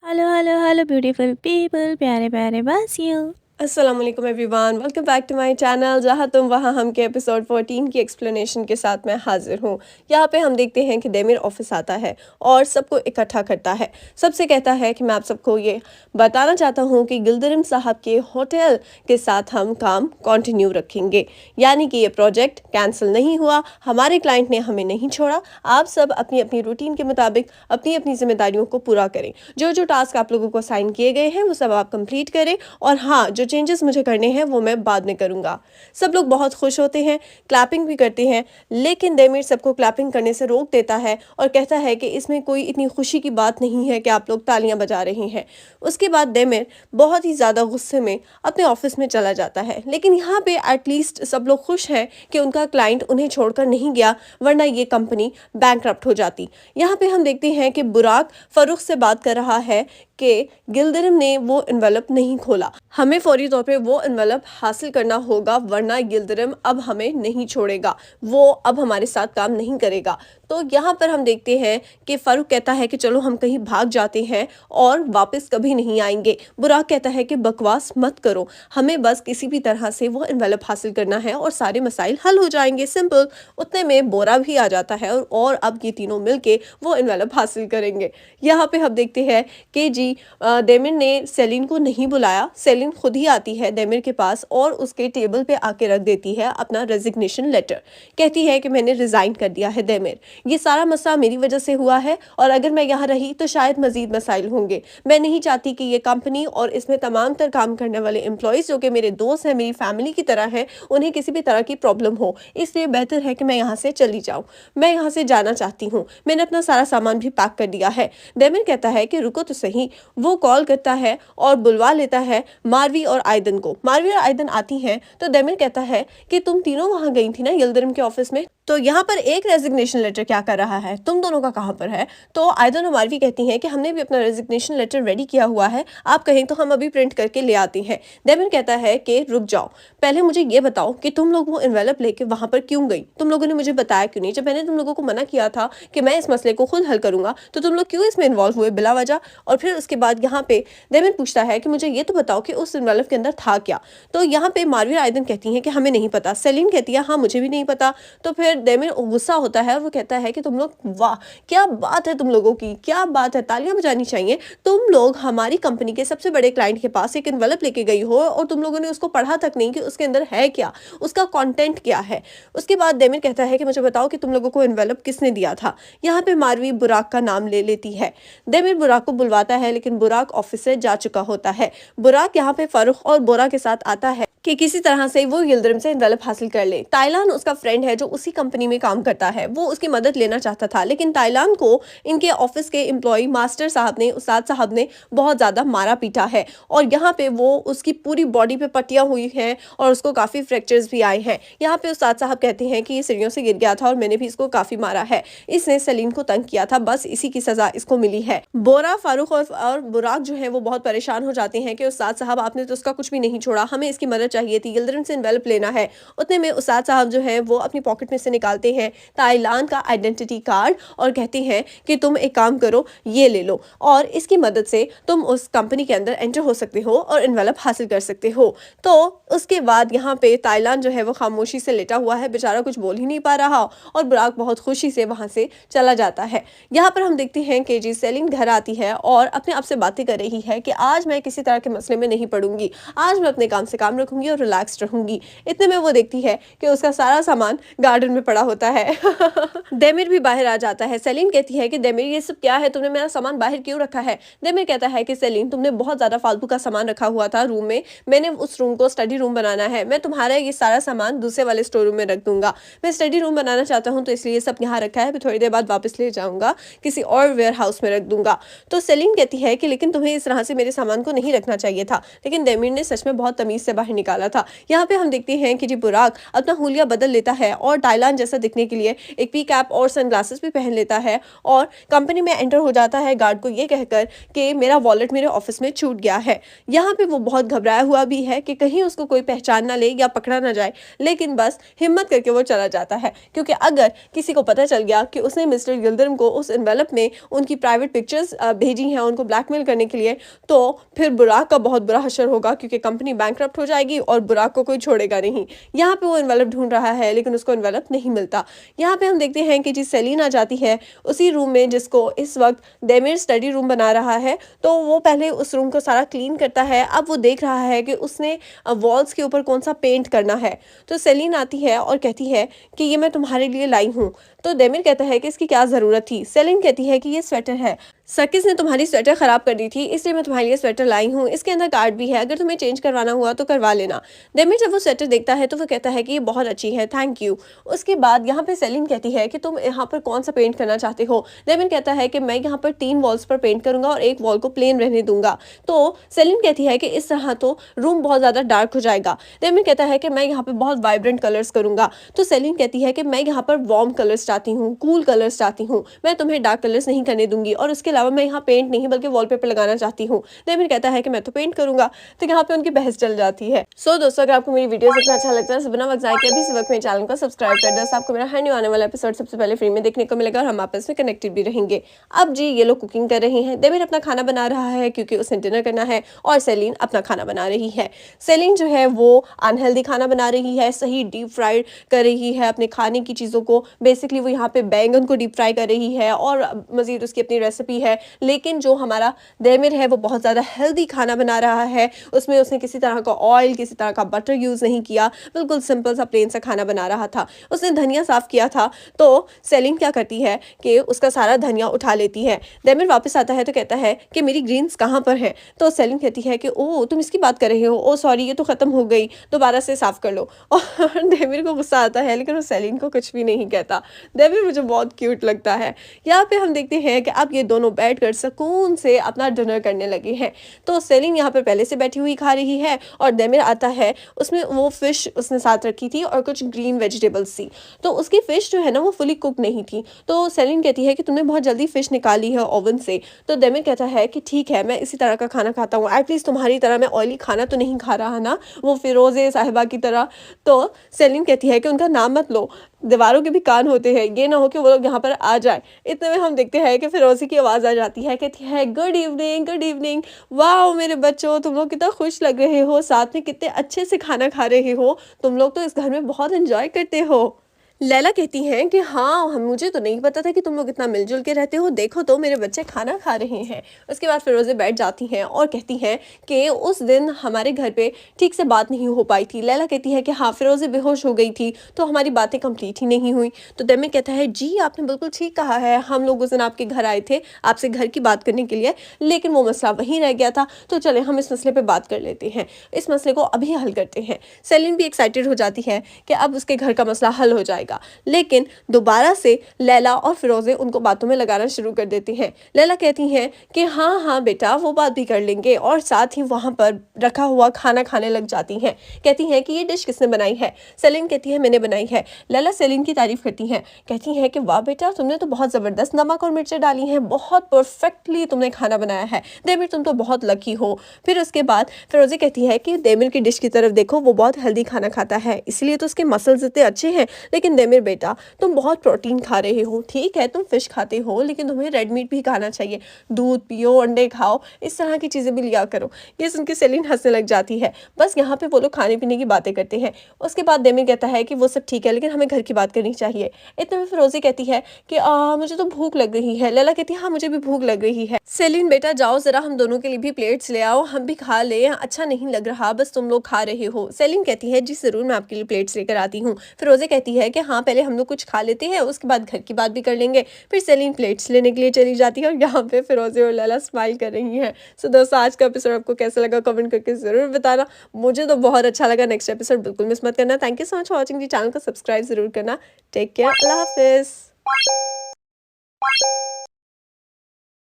Hello hello hello beautiful people, प्यारे प्यारे वासियों। अस्सलाम वालेकुम everyone, welcome back to my channel. जहाँ तुम वहाँ हम के एपिसोड 14 की एक्सप्लेनेशन के साथ मैं हाजिर हूँ। यहाँ पे हम देखते हैं कि देमिर ऑफिस आता है और सबको इकट्ठा करता है। सबसे कहता है कि मैं आप सबको ये बताना चाहता हूँ कि गिल्दरिम साहब के होटल के साथ हम काम कंटिन्यू रखेंगे, यानी कि ये प्रोजेक्ट कैंसिल नहीं हुआ, हमारे क्लाइंट ने हमें नहीं छोड़ा। आप सब अपनी अपनी रूटीन के मुताबिक अपनी अपनी जिम्मेदारियों को पूरा करें। जो जो टास्क आप लोगों को असाइन किए गए हैं वो सब आप कंप्लीट करें, और हाँ, जो चेंजेस मुझे करने हैं वो मैं बाद में करूंगा। सब लोग बहुत खुश होते हैं, क्लैपिंग भी करते हैं, लेकिन देमिर सबको क्लैपिंग करने से रोक देता है और कहता है कि इसमें कोई इतनी खुशी की बात नहीं है कि आप लोग तालियां बजा रहे हैं। उसके बाद देमिर बहुत ही ज़्यादा गुस्से में अपने ऑफिस में चला जाता है। लेकिन यहाँ पे एटलीस्ट सब लोग खुश हैं कि उनका क्लाइंट उन्हें छोड़कर नहीं गया, वरना ये कंपनी बैंकरप्ट हो जाती। यहाँ पे हम देखते हैं कि बुराक फरूख से बात कर रहा है कि गिल्दरिम ने वो एनवेलप नहीं खोला, हमें फौरी तौर पे वो एनवेलप हासिल करना होगा, वरना गिल्दरिम अब हमें नहीं छोड़ेगा, वो अब हमारे साथ काम नहीं करेगा। तो यहाँ पर हम देखते हैं कि फारूक कहता है कि चलो हम कहीं भाग जाते हैं और वापस कभी नहीं आएंगे। बुराक कहता है कि बकवास मत करो, हमें बस किसी भी तरह से वो एनवेलप हासिल करना है और सारे मसाइल हल हो जाएंगे, सिंपल। उतने में बोरा भी आ जाता है और अब ये तीनों मिलके वो एनवेलप हासिल करेंगे। यहाँ पे हम देखते हैं कि जी देमिर ने सेलिन को नहीं बुलाया, सेलिन खुद ही आती है देमिर के पास और उसके टेबल पे आके रख देती है अपना रेजिग्नेशन लेटर। कहती है कि मैंने रिजाइन कर दिया है देमिर, ये सारा मसला मेरी वजह से हुआ है और अगर मैं यहाँ रही तो शायद मजीद मसाइल होंगे। मैं नहीं चाहती कि ये कंपनी और इसमें तमाम तर काम करने वाले एम्प्लॉयज़ जो कि मेरे दोस्त हैं, मेरी फैमिली की तरह हैं, उन्हें किसी भी तरह की प्रॉब्लम हो। इसलिए बेहतर है कि मैं यहाँ से चली जाऊँ, मैं यहाँ से जाना चाहती हूँ, मैंने अपना सारा सामान भी पैक कर दिया है। देमिर कहता है कि रुको तो सही। वो कॉल करता है और बुलवा लेता है मारवी और आयदन को। मारवी और आयदन आती हैं तो देमिर कहता है कि तुम तीनों वहां गई थी ना यिल्दिरिम के ऑफिस में, तो यहाँ पर एक रेजिग्नेशन लेटर क्या कर रहा है, तुम दोनों का कहाँ पर है? तो आयदन और मारवी कहती हैं कि हमने भी अपना रेजिग्नेशन लेटर रेडी किया हुआ है, आप कहें तो हम अभी प्रिंट करके ले आते हैं। देमिर कहता है कि रुक जाओ, पहले मुझे ये बताओ कि तुम लोग वो एनवेलप लेके वहां पर क्यों गई? तुम लोगों ने मुझे बताया क्यों नहीं? जब मैंने तुम लोगों को मना किया था कि मैं इस मसले को खुद हल करूंगा, तो तुम लोग क्यों इसमें इन्वॉल्व हुए बिला वजह? और फिर उसके बाद यहाँ पे देमिर पूछता है कि मुझे ये तो बताओ कि उस एनवेलप के अंदर था क्या? तो यहाँ पे मारवी और आयदन कहती हैं कि हमें नहीं पता। सेलिन कहती है हाँ मुझे भी नहीं पता। तो फिर देमिर गुस्सा होता है और वो कहता है कि तुम लोग, वाह क्या बात है तुम लोगों की, क्या बात है, तालियां बजानी चाहिए। तुम लोग हमारी कंपनी के सबसे बड़े क्लाइंट के पास एक एनवेलप लेके गई हो और तुम लोगों ने उसको पढ़ा तक नहीं कि उसके अंदर है क्या, उसका कंटेंट क्या है। उसके बाद देमिर कहता है कि मुझे बताओ कि तुम लोगों को एनवेलप किसने दिया था। यहाँ पे मारवी बुराक का नाम ले लेती है। देमिर बुराक को बुलवाता है, लेकिन बुराक ऑफिस से जा चुका होता है। बुराक यहाँ पे फारूक और बोरा के साथ आता है कि किसी तरह से वो यिल्दिरिम से एनवेलप हासिल कर ले। ताइलान उसका फ्रेंड है जो उसी कंपनी में काम करता है, वो उसकी मदद लेना चाहता था, लेकिन ताइलान को इनके ऑफिस के एम्प्लॉय मास्टर साहब ने, उस्ताद साहब ने बहुत ज़्यादा मारा पीटा है और यहाँ पे वो उसकी पूरी बॉडी पे पट्टियाँ हुई हैं और उसको काफ़ी फ्रैक्चर्स भी आए हैं। यहाँ पे उस्ताद साहब कहते हैं कि ये सीढ़ियों से गिर गया था और मैंने भी इसको काफ़ी मारा है, इसने सलीम को तंग किया था, बस इसी की सज़ा इसको मिली है। बोरा, फारूक और बुराक जो है वो बहुत परेशान हो जाते हैं कि उस्ताद साहब आपने तो उसका कुछ भी नहीं छोड़ा, हमें इसकी मदद चाहिए थी, यिल्दिरिम से एनवेलप लेना है। उतने में उस्ताद साहब जो है वो अपनी पॉकेट में से निकालते हैं ताइलान का आइडेंटिटी कार्ड और कहते हैं कि तुम एक काम करो, ये ले लो और इसकी मदद से तुम उस कंपनी के अंदर एंटर हो सकते हो और एनवेलप हासिल कर सकते हो। तो उसके बाद यहाँ पे ताइलान जो है वो खामोशी से लेटा हुआ है, बेचारा कुछ बोल ही नहीं पा रहा और बुराक बहुत खुशी से वहां से चला जाता है। यहाँ पर हम देखते हैं कि जी सेलिन घर आती है और अपने आप से बातें कर रही है कि आज मैं किसी तरह के मसले में नहीं पड़ूंगी, आज मैं अपने काम से काम रखूंगी और रिलैक्स रहूंगी। इतने में वो देखती है कि उसका सारा सामान गार्डन में पड़ा होता है। देमिर भी बाहर आ जाता है। सेलिन कहती है कि देमिर ये सब क्या है, तुमने मेरा सामान बाहर क्यों रखा है? देमिर कहता है कि सेलिन तुमने बहुत ज्यादा फालतू का सामान रखा हुआ था रूम में, मैंने उस रूम को स्टडी रूम बनाना है, मैं तुम्हारा ये सारा सामान दूसरे वाले स्टोर रूम में रख दूंगा, मैं स्टडी रूम बनाना चाहता हूँ तो इसलिए सब यहाँ रखा है, थोड़ी देर बाद वापस ले जाऊंगा, किसी और वेयर हाउस में रख दूंगा। तो सेलिन कहती है कि लेकिन तुम्हें इस तरह से मेरे सामान को नहीं रखना चाहिए था, लेकिन देमिर ने सच में बहुत तमीज से बाहर निकाला था। यहाँ पे हम देखते हैं कि जी बुराक अपना हुलिया बदल लेता है और टाइलान जैसा दिखने के लिए एक पी कैप और सनग्लासेस भी पहन लेता है और कंपनी में एंटर हो जाता है गार्ड को ये कहकर कि मेरा वॉलेट मेरे ऑफिस में छूट गया है। यहाँ पे वो बहुत घबराया हुआ भी है कि कहीं उसको कोई पहचान ना ले या पकड़ा ना जाए, लेकिन बस हिम्मत करके वो चला जाता है, क्योंकि अगर किसी को पता चल गया कि उसने मिस्टर यिल्दिरिम को उस एनवेलप में उनकी प्राइवेट पिक्चर्स भेजी हैं उनको ब्लैकमेल करने के लिए, तो फिर बुराक का बहुत बुरा हशर होगा, क्योंकि कंपनी बैंकरप्ट हो जाएगी और बुराक को कोई छोड़ेगा नहीं। यहाँ पे वो एनवेलप ढूंढ रहा है लेकिन उसको एनवेलप नहीं मिलता। यहाँ पे हम देखते हैं कि जी सेलिन आ जाती है उसी रूम में जिसको इस वक्त डेमिर स्टडी रूम बना रहा है। तो वो पहले उस रूम को सारा क्लीन करता है। अब वो देख रहा है कि उसने वॉल्स के ऊपर कौन सा पेंट करना है। तो सेलिन आती है और कहती है कि ये मैं तुम्हारे लिए लाई हूँ। तो डेमिर कहता है कि इसकी क्या ज़रूरत थी। सेलिन कहती है कि ये स्वेटर है, सर्किस ने तुम्हारी स्वेटर ख़राब कर दी थी इसलिए मैं तुम्हारे लिए स्वेटर लाई हूँ, इसके अंदर कार्ड भी है, अगर तुम्हें चेंज करवाना हुआ तो करवा लेना। डेमिर जब वो स्वेटर देखता है तो वो कहता है कि ये बहुत अच्छी है, थैंक यू। उसके बाद यहाँ पे सेलिन कहती है कि तुम यहाँ पर कौन सा पेंट करना चाहते हो। डेमिर कहता है कि मैं यहाँ पर 3 वॉल्स पर पेंट करूंगा और एक वॉल को प्लेन रहने दूंगा। तो सेलिन कहती है कि इस तरह तो रूम बहुत ज़्यादा डार्क हो जाएगा। डेमिर कहता है कि मैं यहाँ पर बहुत वाइब्रेंट कलर्स करूंगा। तो सेलिन कहती है कि मैं यहाँ पर वार्म कलर्स चाहती हूँ, कूल कलर्स चाहती हूँ, मैं तुम्हें डार्क कलर्स नहीं करने दूंगी, और उसके अलावा मैं यहाँ पेंट नहीं बल्कि वॉलपेपर लगाना चाहती हूँ। डेमिर कहता है कि मैं तो पेंट करूंगा। तो यहाँ पे उनकी बहस चल जाती है। सो दोस्तों, अगर आपको मेरी वीडियो सबसे अच्छा लगता है तो बिना वक्त जाए के अभी इस वक्त मेरे चैनल को सब्सक्राइब कर दो। आपको मेरा हर न्यू आने वाला एपिसोड सबसे पहले फ्री में देखने को मिलेगा और हम आपस में कनेक्टेड भी रहेंगे। अब जी ये लोग कुकिंग कर रहे हैं। डेमिर अपना खाना बना रहा है क्योंकि उसने डिनर करना है और सेलिन अपना खाना बना रही है। सेलिन जो है वो अनहेल्दी खाना बना रही है, सही डीप फ्राइड कर रही है अपने खाने की चीज़ों को। बेसिकली वो यहाँ पे बैंगन को डीप फ्राई कर रही है और मज़ीद उसकी अपनी रेसिपी है। लेकिन जो हमारा डेमिर है वो बहुत ज़्यादा हेल्दी खाना बना रहा है। उसमें उसने किसी तरह का ऑयल, किसी तरह का बटर यूज़ नहीं किया, बिल्कुल सिंपल सा प्लेन सा खाना बना रहा था। उसने धनिया साफ़ किया था। तो सेलिन क्या करती है कि उसका सारा धनिया उठा लेती है। डेमिर वापस आता है तो कहता है कि मेरी ग्रीन्स कहाँ पर है। तो सेलिन कहती है कि ओह तुम इसकी बात कर रहे हो, ओ सॉरी ये तो ख़त्म हो गई, दोबारा से साफ़ कर लो। और डेमिर को गुस्सा आता है लेकिन वो सेलिन को कुछ भी नहीं कहता। डेमिर मुझे बहुत क्यूट लगता है। यहाँ पे हम देखते हैं कि अब ये दोनों बैठकर सुकून से अपना डिनर करने लगे हैं। तो सेलिन यहाँ पर पहले से बैठी हुई खा रही है और डेमिर आता है, उसमें वो फिश उसने साथ रखी थी और कुछ ग्रीन वेजिटेबल्स थी। तो उसकी फिश जो है ना वो फुली कुक नहीं थी। तो सेलिन कहती है कि तुमने बहुत जल्दी फिश निकाली है ओवन से। तो डेमिर कहता है कि ठीक है मैं इसी तरह का खाना खाता हूँ, एटलीस्ट तुम्हारी तरह मैं ऑयली खाना तो नहीं खा रहा ना, वो फिरोज़े साहिबा की तरह। तो सेलिन कहती है कि उनका नाम मत लो, दीवारों के भी कान होते हैं, ये ना हो कि वो लोग यहाँ पर आ जाए। इतने में हम देखते हैं कि फिरोज़ी की आवाज़ आ जाती है, कहती है गुड इवनिंग, गुड इवनिंग। वाह मेरे बच्चों, तुम लोग कितना खुश लग रहे हो, साथ में कितने अच्छे से खाना खा रहे हो, तुम लोग तो इस घर में बहुत एंजॉय करते हो। लैला कहती हैं कि हाँ मुझे तो नहीं पता था कि तुम लोग इतना मिलजुल के रहते हो, देखो तो मेरे बच्चे खाना खा रहे हैं। उसके बाद फिरोज़े बैठ जाती हैं और कहती हैं कि उस दिन हमारे घर पे ठीक से बात नहीं हो पाई थी। लैला कहती है कि हाँ फिरोज़े बेहोश हो गई थी तो हमारी बातें कंप्लीट ही नहीं हुई। तो डेमिर कहता है जी आपने बिल्कुल ठीक कहा है, हम लोग उस दिन आपके घर आए थे आपसे घर की बात करने के लिए, लेकिन वो मसला वहीं रह गया था। तो चले हम इस मसले पर बात कर लेते हैं, इस मसले को अभी हल करते हैं। सेलिन भी एक्साइटेड हो जाती है कि अब उसके घर का मसला हल हो जाएगा। लेकिन दोबारा से लैला और फिरोज़े उनको बातों में लगाना शुरू कर देती हैं। लैला कहती हैं कि हाँ हाँ बेटा वो बात भी कर लेंगे, और साथ ही वहाँ पर रखा हुआ खाना खाने लग जाती हैं। कहती हैं कि ये डिश किसने बनाई है। सेलिन कहती है मैंने बनाई है। लैला सेलिन की तारीफ करती हैं, कहती हैं कि वाह बेटा तुमने तो बहुत ज़बरदस्त नमक और मिर्चें डाली हैं, बहुत परफेक्टली तुमने खाना बनाया है। डेमिर तुम तो बहुत लकी हो। फिर उसके बाद फिरोज़े कहती है कि डेमिर की डिश की तरफ देखो, वो बहुत हेल्दी खाना खाता है इसलिए तो उसके मसल्स इतने अच्छे हैं। लेकिन डेमिर बेटा तुम बहुत प्रोटीन खा रहे हो, ठीक है तुम फिश खाते हो लेकिन तुम्हें रेड मीट भी खाना चाहिए, दूध पियो, अंडे खाओ, इस तरह की चीज़ें भी लिया करो। ये सुन के सेलिन हंसने लग जाती है। बस यहाँ पे वो लोग खाने पीने की बातें करते हैं। उसके बाद डेमिर कहता है कि वो सब ठीक है लेकिन हमें घर की बात करनी चाहिए। इतने में फिरोज़ी कहती है कि मुझे तो भूख लग रही है। लैला कहती है हाँ मुझे भी भूख लग रही है। सेलिन बेटा जाओ ज़रा हम दोनों के लिए भी प्लेट्स ले आओ, हम भी खा ले, अच्छा नहीं लग रहा बस तुम लोग खा रहे हो। सेलिन कहती है जी ज़रूर मैं आपके लिए प्लेट्स लेकर आती हूँ। फिरोज़े कहती है कि हाँ पहले हम लोग कुछ खा लेते हैं उसके बाद घर की बात भी कर लेंगे। फिर सेलिन प्लेट्स लेने के लिए चली जाती है और यहाँ पे फिरोज़े और लैला स्माइल कर रही हैं। सो दोस्तों आज का एपिसोड आपको कैसा लगा कमेंट करके ज़रूर बताना, मुझे तो बहुत अच्छा लगा। नेक्स्ट एपिसोड बिल्कुल मिस मत करना। Thank you so much for watching. जी चैनल को सब्सक्राइब ज़रूर करना। टेक केयर, अल्लाह हाफिज़।